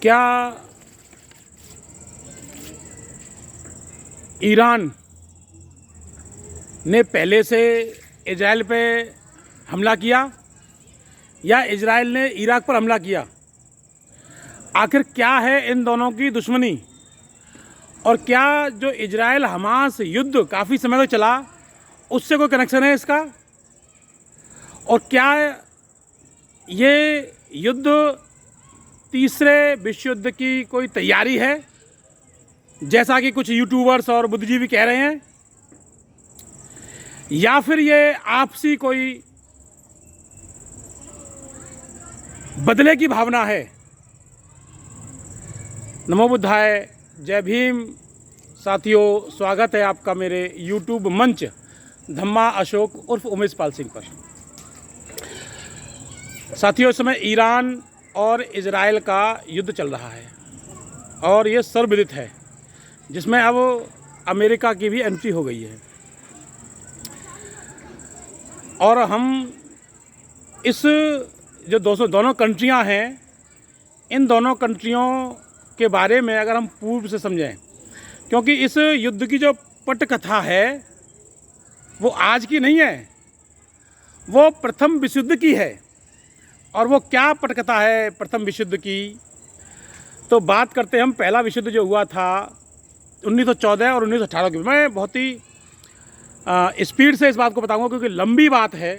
क्या ईरान ने पहले से इजराइल पे हमला किया या इजराइल ने इराक पर हमला किया? आखिर क्या है इन दोनों की दुश्मनी? और क्या जो इजराइल हमास युद्ध काफ़ी समय तक चला उससे कोई कनेक्शन है इसका? और क्या ये युद्ध तीसरे विश्व युद्ध की कोई तैयारी है, जैसा कि कुछ यूट्यूबर्स और बुद्धिजीवी कह रहे हैं, या फिर ये आपसी कोई बदले की भावना है? नमो बुद्धाय, जय भीम साथियों, स्वागत है आपका मेरे यूट्यूब मंच धम्मा अशोक उर्फ उमेश पाल सिंह पर। साथियों, इस समय ईरान और इजराइल का युद्ध चल रहा है और ये सर्वविदित है, जिसमें अब अमेरिका की भी एंट्री हो गई है। और हम इस जो दोनों कंट्रियां हैं, इन दोनों कंट्रियों के बारे में अगर हम पूर्व से समझें, क्योंकि इस युद्ध की जो पटकथा है वो आज की नहीं है, वो प्रथम विश्व युद्ध की है। और वो क्या पटकथा है प्रथम विश्व युद्ध की? तो बात करते हैं हम पहला विश्व युद्ध जो हुआ था 1914 और 1918 की। मैं बहुत ही स्पीड से इस बात को बताऊंगा क्योंकि लंबी बात है,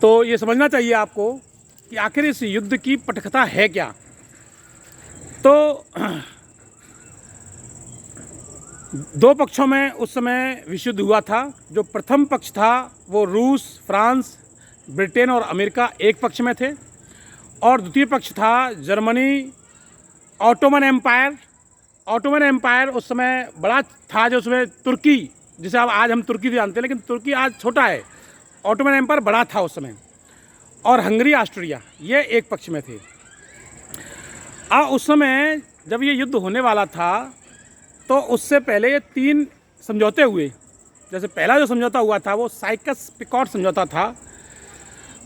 तो ये समझना चाहिए आपको कि आखिर इस युद्ध की पटकथा है क्या। तो दो पक्षों में उस समय विश्व युद्ध हुआ था। जो प्रथम पक्ष था वो रूस, फ्रांस, ब्रिटेन और अमेरिका एक पक्ष में थे, और द्वितीय पक्ष था Germany, Ottoman Empire. Ottoman Empire उस समय बड़ा था, जो उसमें तुर्की, जिसे अब आज हम तुर्की जानते हैं, लेकिन तुर्की आज छोटा है, ऑटोमन एम्पायर बड़ा था उस समय, और हंगरी, ऑस्ट्रिया, ये एक पक्ष में थे। उस समय जब ये युद्ध होने वाला था तो उससे पहले ये तीन समझौते हुए। जैसे पहला जो समझौता हुआ था वो साइकस-पिकॉट समझौता था,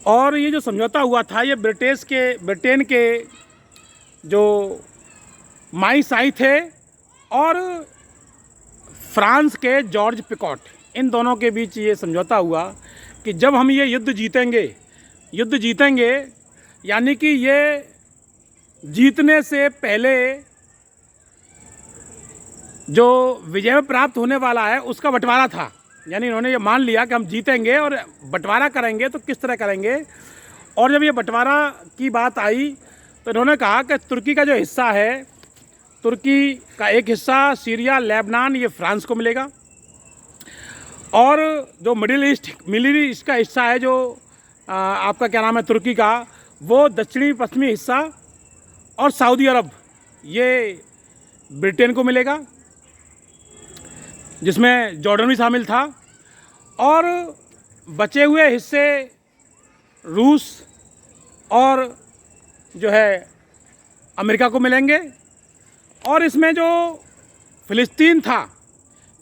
और ये जो समझौता हुआ था ये ब्रिटेन के जो माई साई थे और फ्रांस के जॉर्ज पिकॉट, इन दोनों के बीच ये समझौता हुआ कि जब हम ये युद्ध जीतेंगे, यानी कि ये जीतने से पहले जो विजय प्राप्त होने वाला है उसका बंटवारा था। यानी इन्होंने ये मान लिया कि हम जीतेंगे और बंटवारा करेंगे, तो किस तरह करेंगे। और जब ये बंटवारा की बात आई तो इन्होंने कहा कि तुर्की का जो हिस्सा है, तुर्की का एक हिस्सा, सीरिया, लेबनान, ये फ्रांस को मिलेगा, और जो मिडिल ईस्ट का हिस्सा है, जो आपका क्या नाम है तुर्की का, वो दक्षिणी पश्चिमी हिस्सा और सऊदी अरब, ये ब्रिटेन को मिलेगा, जिसमें जॉर्डन भी शामिल था। और बचे हुए हिस्से रूस और जो है अमेरिका को मिलेंगे। और इसमें जो फ़िलिस्तीन था,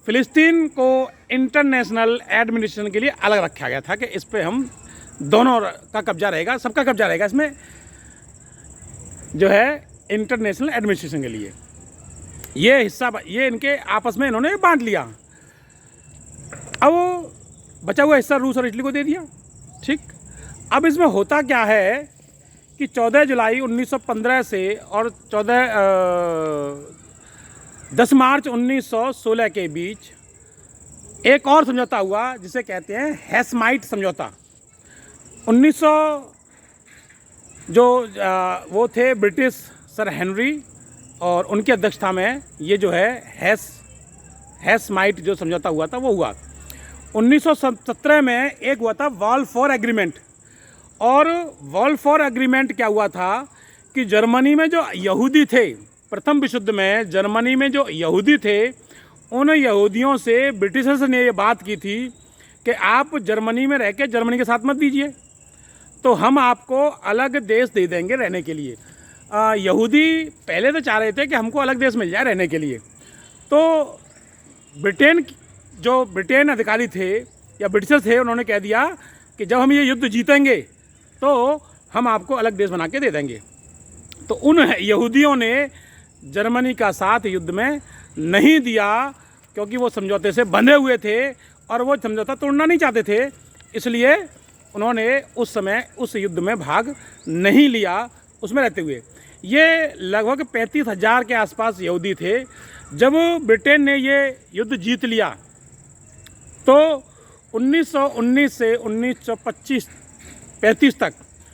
फ़िलिस्तीन को इंटरनेशनल एडमिनिस्ट्रेशन के लिए अलग रखा गया था कि इस पे हम दोनों का कब्जा रहेगा, सबका कब्जा रहेगा इसमें, जो है इंटरनेशनल एडमिनिस्ट्रेशन के लिए। ये हिस्सा ये इनके आपस में इन्होंने बांट लिया। अब बचा हुआ हिस्सा रूस और इटली को दे दिया। ठीक, अब इसमें होता क्या है कि 14 जुलाई 1915 से और 10 मार्च 1916 के बीच एक और समझौता हुआ जिसे कहते हैं हेसमाइट समझौता। 1900 जो वो थे ब्रिटिश सर हेनरी, और उनकी अध्यक्षता में ये जो है हेसमाइट जो समझौता हुआ था वो हुआ। 1917 में एक हुआ था बाल्फोर एग्रीमेंट। और बाल्फोर एग्रीमेंट क्या हुआ था कि जर्मनी में जो यहूदी थे, प्रथम विश्व युद्ध में जर्मनी में जो यहूदी थे, उन यहूदियों से ब्रिटिशर्स ने ये बात की थी कि आप जर्मनी में रह के जर्मनी के साथ मत दीजिए, तो हम आपको अलग देश दे देंगे रहने के लिए। यहूदी पहले तो चाह रहे थे कि हमको अलग देश मिल जाए रहने के लिए। तो ब्रिटेन अधिकारी थे या ब्रिटिशर थे, उन्होंने कह दिया कि जब हम ये युद्ध जीतेंगे तो हम आपको अलग देश बना के दे देंगे। तो उन यहूदियों ने जर्मनी का साथ युद्ध में नहीं दिया, क्योंकि वो समझौते से बंधे हुए थे और वो समझौता तोड़ना नहीं चाहते थे। इसलिए उन्होंने उस समय उस युद्ध में भाग नहीं लिया उसमें रहते हुए। ये लगभग 35,000 के आसपास यहूदी थे। जब ब्रिटेन ने ये युद्ध जीत लिया तो 1919 से 1935 तक,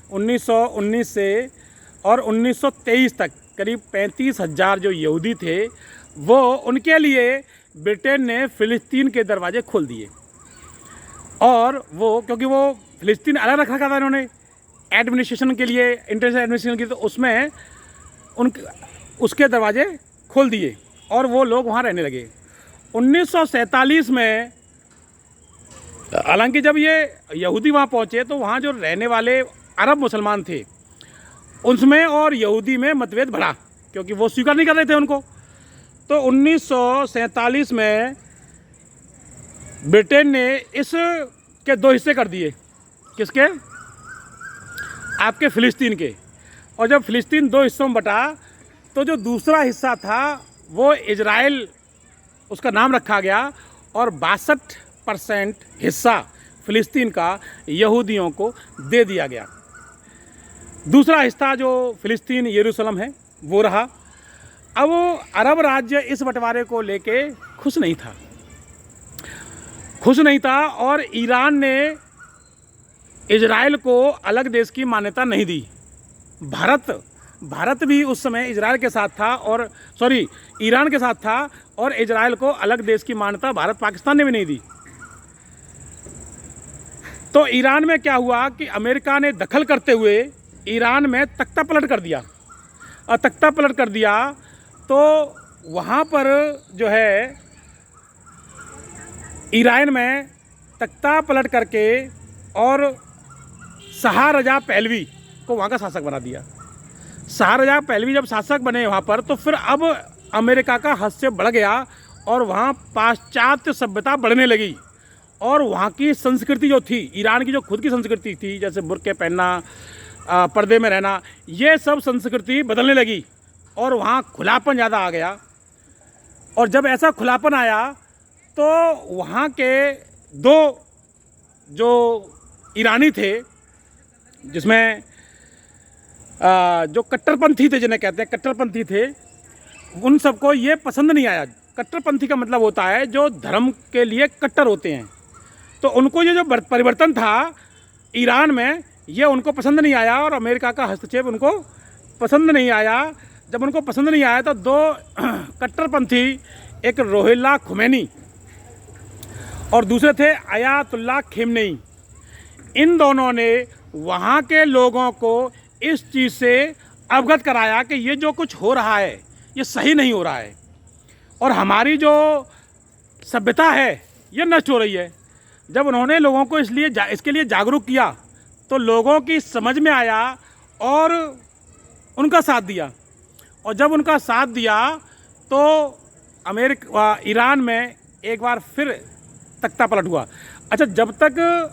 1919 से और 1923 तक करीब 35,000 जो यहूदी थे, वो उनके लिए ब्रिटेन ने फ़िलिस्तीन के दरवाजे खोल दिए। और वो क्योंकि वो फ़िलिस्तीन अलग रखा था इन्होंने एडमिनिस्ट्रेशन के लिए, इंटरनेशनल एडमिनिस्ट्रेशन के लिए, तो उसमें उसके दरवाजे खोल दिए और वो लोग वहाँ रहने लगे। 1947 में हालांकि जब ये यहूदी वहाँ पहुँचे तो वहाँ जो रहने वाले अरब मुसलमान थे उनमें और यहूदी में मतभेद बढ़ा, क्योंकि वो स्वीकार नहीं कर रहे थे उनको। तो 1947 में ब्रिटेन ने इसके 2 हिस्से कर दिए। किसके? आपके फ़िलिस्तीन के। और जब फ़िलिस्तीन 2 हिस्सों में बटा तो जो दूसरा हिस्सा था वो इजराइल, उसका नाम रखा गया और 62% हिस्सा फ़िलिस्तीन का यहूदियों को दे दिया गया। दूसरा हिस्सा जो फ़िलिस्तीन यरूशलेम है वो रहा। अब अरब राज्य इस बंटवारे को लेके खुश नहीं था और ईरान ने इजराइल को अलग देश की मान्यता नहीं दी। भारत भी उस समय इजराइल के साथ था और ईरान के साथ था और इजराइल को अलग देश की मान्यता भारत पाकिस्तान ने भी नहीं दी। तो ईरान में क्या हुआ कि अमेरिका ने दखल करते हुए ईरान में तख्ता पलट कर दिया। और तख्ता पलट कर दिया तो वहाँ पर जो है ईरान में तख्ता पलट करके और शाह रजा पहलवी को वहाँ का शासक बना दिया। शाह रजा पहलवी जब शासक बने वहाँ पर, तो फिर अब अमेरिका का हस्तक्षेप बढ़ गया और वहाँ पाश्चात्य सभ्यता बढ़ने लगी और वहाँ की संस्कृति जो थी, ईरान की जो खुद की संस्कृति थी, जैसे बुर्के पहनना, पर्दे में रहना, ये सब संस्कृति बदलने लगी और वहाँ खुलापन ज़्यादा आ गया। और जब ऐसा खुलापन आया तो वहाँ के 2 जो ईरानी थे, जिसमें जो कट्टरपंथी थे, जिन्हें कहते हैं कट्टरपंथी थे, उन सबको ये पसंद नहीं आया। कट्टरपंथी का मतलब होता है जो धर्म के लिए कट्टर होते हैं। तो उनको ये जो परिवर्तन था ईरान में, ये उनको पसंद नहीं आया और अमेरिका का हस्तक्षेप उनको पसंद नहीं आया। जब उनको पसंद नहीं आया तो 2 कट्टरपंथी, एक रुहुल्लाह खुमैनी और दूसरे थे आयतुल्लाह खमेनी, इन दोनों ने वहाँ के लोगों को इस चीज़ से अवगत कराया कि ये जो कुछ हो रहा है ये सही नहीं हो रहा है और हमारी जो सभ्यता है ये नष्ट हो रही है। जब उन्होंने लोगों को इसके लिए जागरूक किया तो लोगों की समझ में आया और उनका साथ दिया। और जब उनका साथ दिया तो ईरान में एक बार फिर तख्ता पलट हुआ। अच्छा, जब तक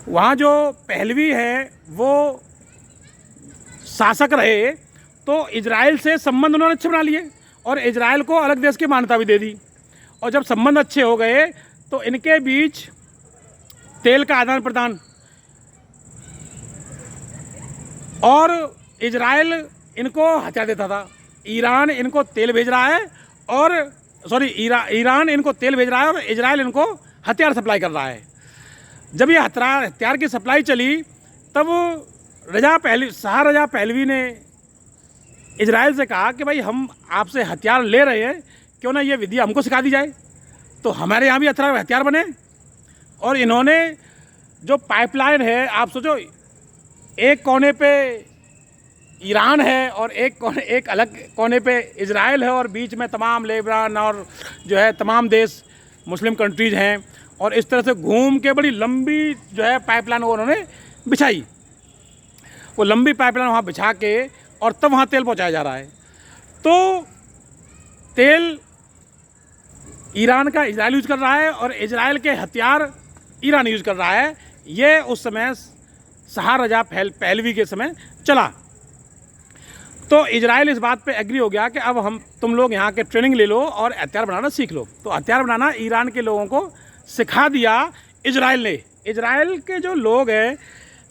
वहाँ जो पहलवी है वो शासक रहे तो इजराइल से संबंध उन्होंने अच्छे बना लिए और इजराइल को अलग देश की मान्यता भी दे दी। और जब संबंध अच्छे हो गए तो इनके बीच तेल का आदान प्रदान, और इजराइल इनको हथियार देता था। ईरान इनको तेल भेज रहा है और ईरान इनको तेल भेज रहा है और इजराइल इनको हथियार सप्लाई कर रहा है। जब ये हथियार की सप्लाई चली तब शाह रजा पहलवी ने इजराइल से कहा कि भाई हम आपसे हथियार ले रहे हैं, क्यों ना ये विधि हमको सिखा दी जाए, तो हमारे यहाँ भी हथियार बने। और इन्होंने जो पाइपलाइन है, आप सोचो एक कोने पे ईरान है और एक अलग कोने पे इजराइल है और बीच में तमाम लेबनान और जो है तमाम देश मुस्लिम कंट्रीज़ हैं, और इस तरह से घूम के बड़ी लंबी जो है पाइपलाइन उन्होंने बिछाई। वो लंबी पाइपलाइन वहाँ बिछा के और तब वहाँ तेल पहुँचाया जा रहा है। तो तेल ईरान का इजराइल यूज़ कर रहा है और इजराइल के हथियार ईरान यूज़ कर रहा है। ये उस समय शाह रजा पहलवी के समय चला। तो इजराइल इस बात पे एग्री हो गया कि अब तुम लोग यहाँ के ट्रेनिंग ले लो और हथियार बनाना सीख लो। तो हथियार बनाना ईरान के लोगों को सिखा दिया इजराइल ने। इजराइल के जो लोग हैं,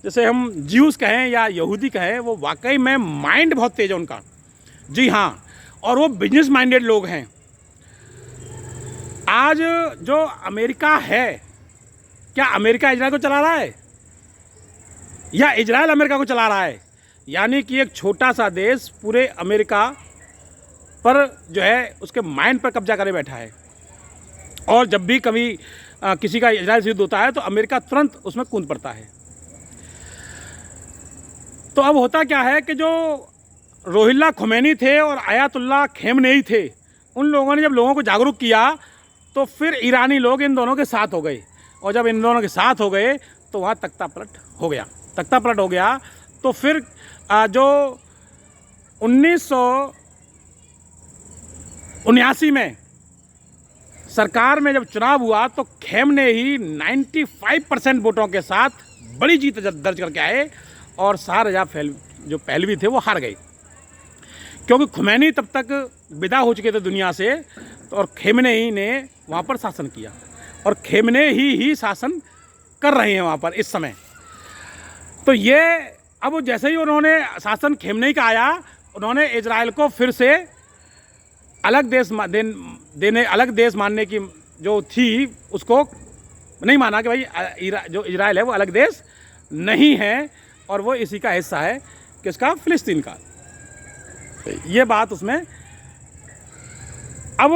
जैसे हम ज्यूस कहें या यहूदी कहें, वो वाकई में माइंड बहुत तेज है उनका। जी हाँ, और वो बिजनेस माइंडेड लोग हैं। आज जो अमेरिका है, क्या अमेरिका इजराइल को चला रहा है या इजराइल अमेरिका को चला रहा है? यानी कि एक छोटा सा देश पूरे अमेरिका पर जो है उसके माइंड पर कब्जा करे बैठा है। और जब भी कभी किसी का इजराइल से युद्ध होता है तो अमेरिका तुरंत उसमें कूद पड़ता है। तो अब होता क्या है कि जो रोहिल्ला खुमैनी थे और आयतुल्ला खेमनेई थे, उन लोगों ने जब लोगों को जागरूक किया तो फिर ईरानी लोग इन दोनों के साथ हो गए। और जब इन दोनों के साथ हो गए तो वहाँ तख्ता पलट हो गया। तख्ता पलट हो गया तो फिर जो 1979 में सरकार में जब चुनाव हुआ तो खेमने ही 95% वोटों के साथ बड़ी जीत दर्ज करके आए और शाह रजा जो पहलवी थे वो हार गए, क्योंकि खुमैनी तब तक विदा हो चुके थे दुनिया से। तो और खेमने ही ने वहाँ पर शासन किया और खेमने ही शासन कर रहे हैं वहाँ पर इस समय। तो ये अब जैसे ही उन्होंने शासन खेमने का आया, उन्होंने इजराइल को फिर से अलग देश मानने की जो थी उसको नहीं माना कि भाई जो इजराइल है वो अलग देश नहीं है और वो इसी का हिस्सा है, किसका? फिलिस्तीन का। ये बात उसमें। अब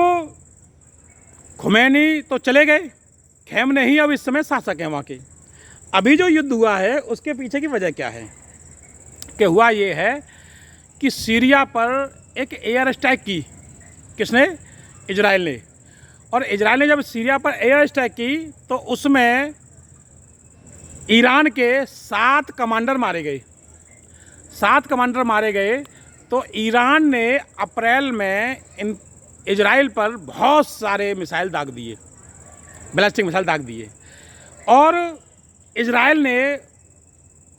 खुमैनी तो चले गए, खेमने ही अब इस समय शासक हैं वहाँ के। अभी जो युद्ध हुआ है उसके पीछे की वजह क्या है कि हुआ ये है कि सीरिया पर एक एयर स्ट्राइक की। किसने? इजराइल ने। और इजराइल ने जब सीरिया पर एयर स्ट्राइक की तो उसमें ईरान के 7 कमांडर मारे गए। 7 कमांडर मारे गए। तो ईरान ने अप्रैल में इजराइल पर बहुत सारे मिसाइल दाग दिए, बैलिस्टिक मिसाइल दाग दिए। और इजराइल ने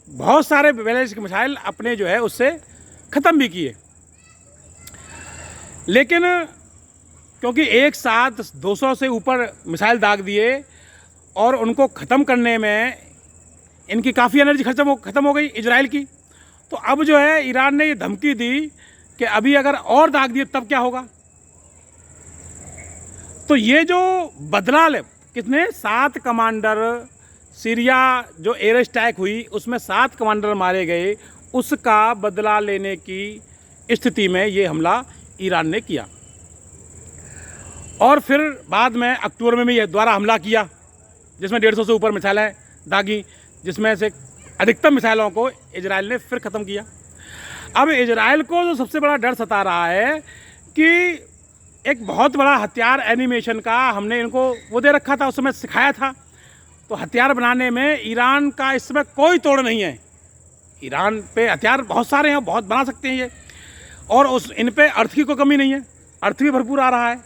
बहुत सारे बैलिस्टिक मिसाइल अपने जो है उससे ख़त्म भी किए। लेकिन क्योंकि एक साथ 200 से ऊपर मिसाइल दाग दिए और उनको ख़त्म करने में इनकी काफ़ी एनर्जी ख़त्म हो गई इजराइल की। तो अब जो है ईरान ने ये धमकी दी कि अभी अगर और दाग दिए तब क्या होगा। तो ये जो बदला कितने 7 कमांडर, सीरिया जो एयर स्ट्राइक हुई उसमें 7 कमांडर मारे गए, उसका बदला लेने की स्थिति में ये हमला ईरान ने किया। और फिर बाद में अक्टूबर में भी ये दोबारा हमला किया जिसमें 150 से ऊपर मिसाइलें दागी, जिसमें से अधिकतम मिसाइलों को इजराइल ने फिर ख़त्म किया। अब इजराइल को जो सबसे बड़ा डर सता रहा है कि एक बहुत बड़ा हथियार एनिमेशन का हमने इनको वो दे रखा था, उस समय सिखाया था। तो हथियार बनाने में ईरान का इस समय कोई तोड़ नहीं है। ईरान पे हथियार बहुत सारे हैं, बहुत बना सकते हैं ये, और इन पे अर्थ की कोई कमी नहीं है, अर्थ भी भरपूर आ रहा है।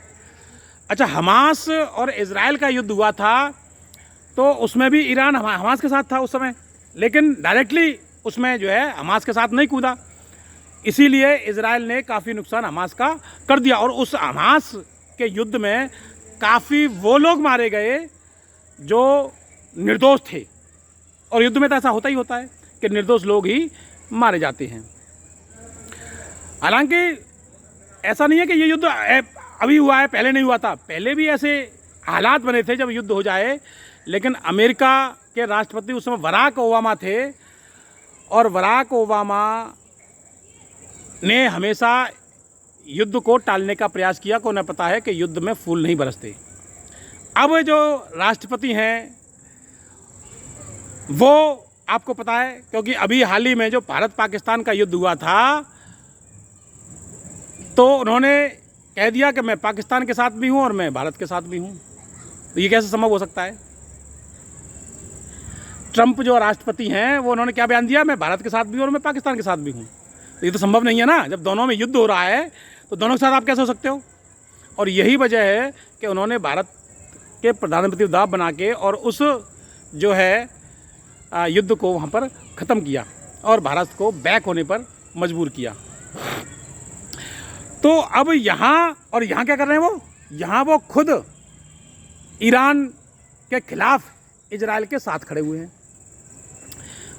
अच्छा, हमास और इजराइल का युद्ध हुआ था तो उसमें भी ईरान हमास के साथ था उस समय, लेकिन डायरेक्टली उसमें जो है हमास के साथ नहीं कूदा। इसीलिए इजराइल ने काफ़ी नुकसान हमास का कर दिया। और उस हमास के युद्ध में काफ़ी वो लोग मारे गए जो निर्दोष थे। और युद्ध में तो ऐसा होता ही होता है कि निर्दोष लोग ही मारे जाते हैं। हालांकि ऐसा नहीं है कि ये युद्ध अभी हुआ है, पहले नहीं हुआ था। पहले भी ऐसे हालात बने थे जब युद्ध हो जाए। लेकिन अमेरिका के राष्ट्रपति उस समय बराक ओबामा थे और बराक ओबामा ने हमेशा युद्ध को टालने का प्रयास किया, को उन्हें पता है कि युद्ध में फूल नहीं बरसते। अब जो राष्ट्रपति हैं वो आपको पता है, क्योंकि अभी हाल ही में जो भारत पाकिस्तान का युद्ध हुआ था तो उन्होंने कह दिया कि मैं पाकिस्तान के साथ भी हूं और मैं भारत के साथ भी हूं। तो ये कैसे संभव हो सकता है? ट्रंप जो राष्ट्रपति हैं वो उन्होंने क्या बयान दिया? मैं भारत के साथ भी हूं और मैं पाकिस्तान के साथ भी हूं। तो ये तो संभव नहीं है ना। जब दोनों में युद्ध हो रहा है तो दोनों के साथ आप कैसे हो सकते हो? और यही वजह है कि उन्होंने भारत के प्रधानमंत्री दबाव बना के और उस जो है युद्ध को वहाँ पर ख़त्म किया और भारत को बैक होने पर मजबूर किया। तो अब यहाँ और यहाँ क्या कर रहे हैं वो, यहाँ वो खुद ईरान के खिलाफ इजराइल के साथ खड़े हुए हैं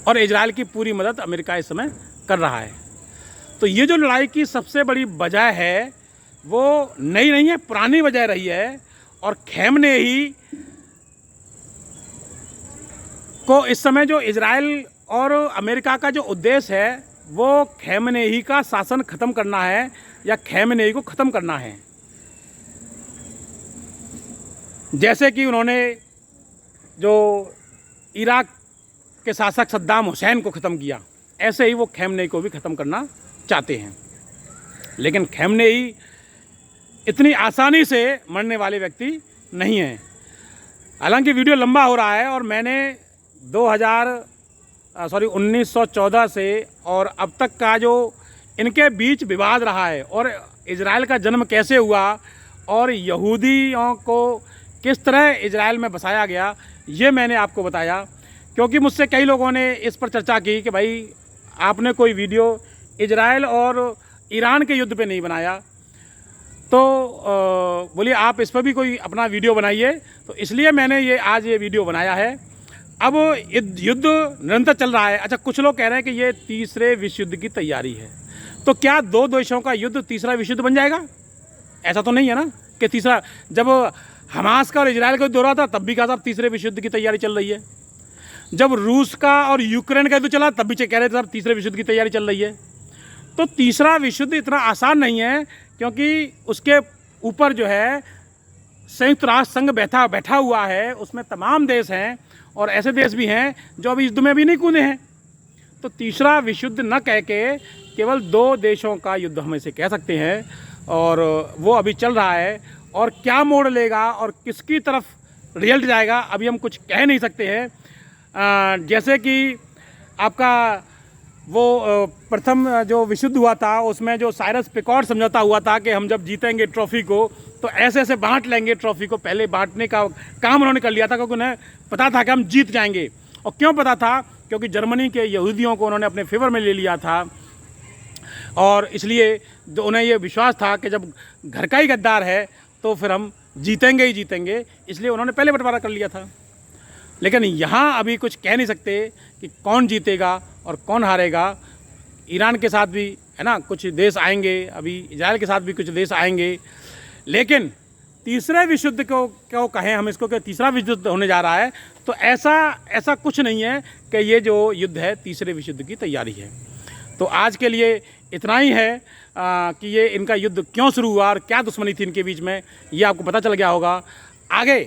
और इजराइल की पूरी मदद अमेरिका इस समय कर रहा है। तो ये जो लड़ाई की सबसे बड़ी वजह है वो नई नहीं है, पुरानी वजह रही है। और खमेनेई को इस समय जो इजराइल और अमेरिका का जो उद्देश्य है वो खमेनेई का शासन ख़त्म करना है या खमेनेई को ख़त्म करना है। जैसे कि उन्होंने जो इराक के शासक सद्दाम हुसैन को ख़त्म किया, ऐसे ही वो खमेनेई को भी ख़त्म करना चाहते हैं। लेकिन खमेनेई इतनी आसानी से मरने वाले व्यक्ति नहीं हैं। हालांकि वीडियो लंबा हो रहा है और मैंने 1914 से और अब तक का जो इनके बीच विवाद रहा है और इजराइल का जन्म कैसे हुआ और यहूदियों को किस तरह इजराइल में बसाया गया, ये मैंने आपको बताया। क्योंकि मुझसे कई लोगों ने इस पर चर्चा की कि भाई आपने कोई वीडियो इजराइल और ईरान के युद्ध पे नहीं बनाया, तो बोलिए आप इस पर भी कोई अपना वीडियो बनाइए। तो इसलिए मैंने आज ये वीडियो बनाया है। अब युद्ध निरंतर चल रहा है। अच्छा, कुछ लोग कह रहे हैं कि ये तीसरे विश्व युद्ध की तैयारी है। तो क्या दो देशों का युद्ध तीसरा विश्व युद्ध बन जाएगा? ऐसा तो नहीं है ना कि तीसरा, जब हमास का और इजराइल का युद्ध हो रहा था तब भी कहा था तीसरे विश्व युद्ध की तैयारी चल रही है। जब रूस का और यूक्रेन का युद्ध चला तब भी कह रहे थे तीसरे विश्व युद्ध की तैयारी चल रही है। तो तीसरा विश्व युद्ध इतना आसान नहीं है, क्योंकि उसके ऊपर जो है संयुक्त राष्ट्र संघ बैठा हुआ है, उसमें तमाम देश हैं और ऐसे देश भी हैं जो अभी युद्ध में अभी नहीं कूदे हैं। तो तीसरा विश्व युद्ध न कह के केवल दो देशों का युद्ध हम इसे कह सकते हैं और वो अभी चल रहा है। और क्या मोड़ लेगा और किसकी तरफ रिजल्ट जाएगा अभी हम कुछ कह नहीं सकते हैं। जैसे कि आपका वो प्रथम जो विश्व युद्ध हुआ था उसमें जो साइरस पिकॉट समझौता हुआ था कि हम जब जीतेंगे ट्रॉफी को तो ऐसे ऐसे बांट लेंगे ट्रॉफी को, पहले बांटने का काम उन्होंने कर लिया था क्योंकि उन्हें पता था कि हम जीत जाएंगे। और क्यों पता था? क्योंकि जर्मनी के यहूदियों को उन्होंने अपने फेवर में ले लिया था और इसलिए जो उन्हें ये विश्वास था कि जब घर का ही गद्दार है तो फिर हम जीतेंगे ही जीतेंगे, इसलिए उन्होंने पहले बंटवारा कर लिया था। लेकिन यहाँ अभी कुछ कह नहीं सकते कि कौन जीतेगा और कौन हारेगा। ईरान के साथ भी है ना कुछ देश आएंगे, अभी इजराइल के साथ भी कुछ देश आएंगे। लेकिन तीसरे विश्व युद्ध को कहें हम इसको कि तीसरा विश्व युद्ध होने जा रहा है, तो ऐसा कुछ नहीं है कि ये जो युद्ध है तीसरे विश्व युद्ध की तैयारी है। तो आज के लिए इतना ही है कि ये इनका युद्ध क्यों शुरू हुआ और क्या दुश्मनी थी इनके बीच में, ये आपको पता चल गया होगा। आगे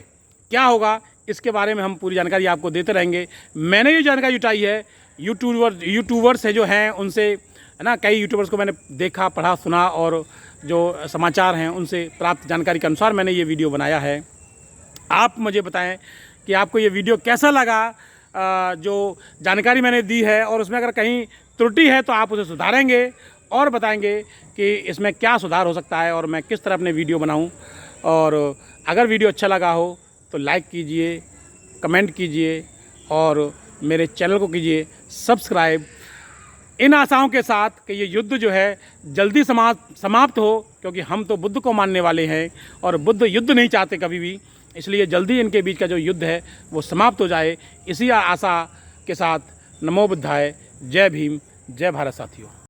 क्या होगा इसके बारे में हम पूरी जानकारी आपको देते रहेंगे। मैंने ये जानकारी जुटाई है यूट्यूबर्स से जो हैं उनसे, है ना, कई यूट्यूबर्स को मैंने देखा, पढ़ा, सुना और जो समाचार हैं उनसे प्राप्त जानकारी के अनुसार मैंने ये वीडियो बनाया है। आप मुझे बताएं कि आपको ये वीडियो कैसा लगा, जो जानकारी मैंने दी है, और उसमें अगर कहीं त्रुटि है तो आप उसे सुधारेंगे और बताएंगे कि इसमें क्या सुधार हो सकता है और मैं किस तरह अपने वीडियो बनाऊं। और अगर वीडियो अच्छा लगा हो तो लाइक कीजिए, कमेंट कीजिए और मेरे चैनल को कीजिए सब्सक्राइब, इन आशाओं के साथ कि ये युद्ध जो है जल्दी समाप्त हो, क्योंकि हम तो बुद्ध को मानने वाले हैं और बुद्ध युद्ध नहीं चाहते कभी भी। इसलिए जल्दी इनके बीच का जो युद्ध है वो समाप्त हो जाए, इसी आशा के साथ नमो बुद्धाय। जय भीम, जय भारत साथियों।